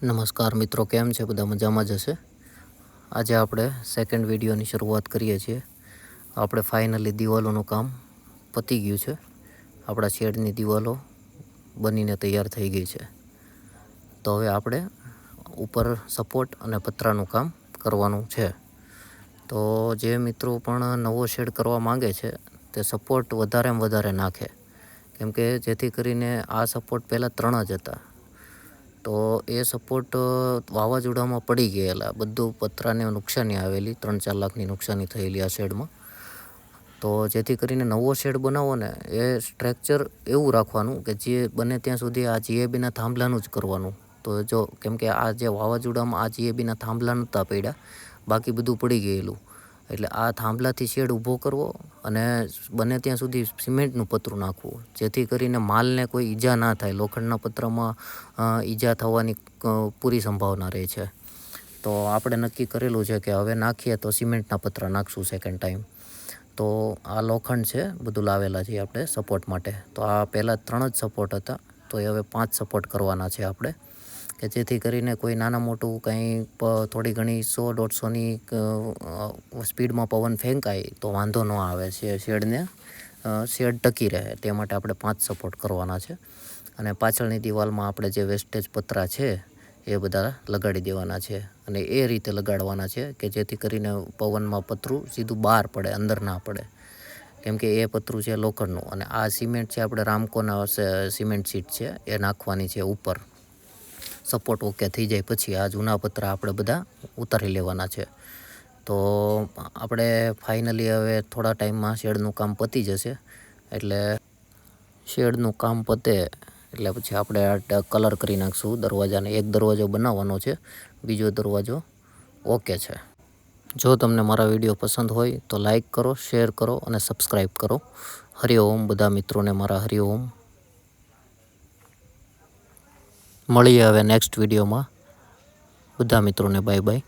નમસ્કાર મિત્રો, કેમ છે? બધા મજામાં જ હશે. આજે આપણે સેકન્ડ વિડીયોની શરૂઆત કરીએ છીએ. આપણે ફાઇનલી દિવાલોનું કામ પતી ગયું છે. આપણા શેડની દિવાલો બનીને તૈયાર થઈ ગઈ છે. તો હવે આપણે ઉપર સપોર્ટ અને પતરાનું કામ કરવાનું છે. તો જે મિત્રો પણ નવો શેડ કરવા માંગે છે તે સપોર્ટ વધારેમાં વધારે નાખે, કેમકે જેથી કરીને આ સપોર્ટ પહેલાં 3 જ હતા. તો એ સપોર્ટ વાવાઝોડામાં પડી ગયેલા, બધું પતરાને નુકસાની આવેલી, 3-4 લાખની નુકસાની થયેલી આ શેડમાં. તો જેથી કરીને નવો શેડ બનાવો ને એ સ્ટ્રક્ચર એવું રાખવાનું કે જે બને ત્યાં સુધી આ જીએબીના થાંભલાનું જ કરવાનું. તો જો કેમકે આ જે વાવાઝોડામાં આ જીએબીના થાંભલા નહોતા પડ્યા, બાકી બધું પડી ગયેલું. એટલે આ થાંભલાથી શેડ ઊભો કરવો અને બને ત્યાં સુધી સિમેન્ટનું પતરું નાખવું, જેથી કરીને માલને કોઈ ઈજા ના થાય. લોખંડના પતરામાં ઈજા થવાની પૂરી સંભાવના રહે છે. તો આપણે નક્કી કરેલું છે કે હવે નાખીએ તો સિમેન્ટના પતરા નાખશું સેકન્ડ ટાઈમ. તો આ લોખંડ છે, બધું લાવેલા છીએ આપણે સપોર્ટ માટે. તો આ પહેલાં 3 જ સપોર્ટ હતા, તો એ હવે 5 સપોર્ટ કરવાના છે આપણે, કે જેથી કરીને કોઈ નાના મોટું કંઈ થોડી ઘણી 100-150ની સ્પીડમાં પવન ફેંકાય તો વાંધો ન આવે, શેડ ટકી રહે. તે માટે આપણે 5 સપોર્ટ કરવાના છે. અને પાછળની દિવાલમાં આપણે જે વેસ્ટેજ પતરા છે એ બધા લગાડી દેવાના છે. અને એ રીતે લગાડવાના છે કે જેથી કરીને પવનમાં પતરું સીધું બહાર પડે, અંદર ના પડે. કેમકે એ પતરું છે લોખંડનું, અને આ સિમેન્ટ છે આપણે રામકોના સિમેન્ટ સીટ છે એ નાખવાની છે ઉપર. સપોર્ટ ઓકે થઈ જાય પછી આ જૂના પતરા આપણે બધા ઉતારી લેવાના છે. તો આપણે ફાઇનલી હવે થોડા ટાઈમમાં શેડનું કામ પતી જશે. એટલે શેડનું કામ પતે એટલે પછી આપણે આ કલર કરી નાખશું દરવાજાને. એક દરવાજો બનાવવાનો છે, બીજો દરવાજો ઓકે છે. જો તમને મારા વિડીયો પસંદ હોય તો લાઈક કરો, શેર કરો અને સબસ્ક્રાઈબ કરો. હરિઓમ. બધા મિત્રોને મારા હરિઓમ. મળીએ હવે નેક્સ્ટ વિડીયોમાં. બધા મિત્રોને બાય બાય.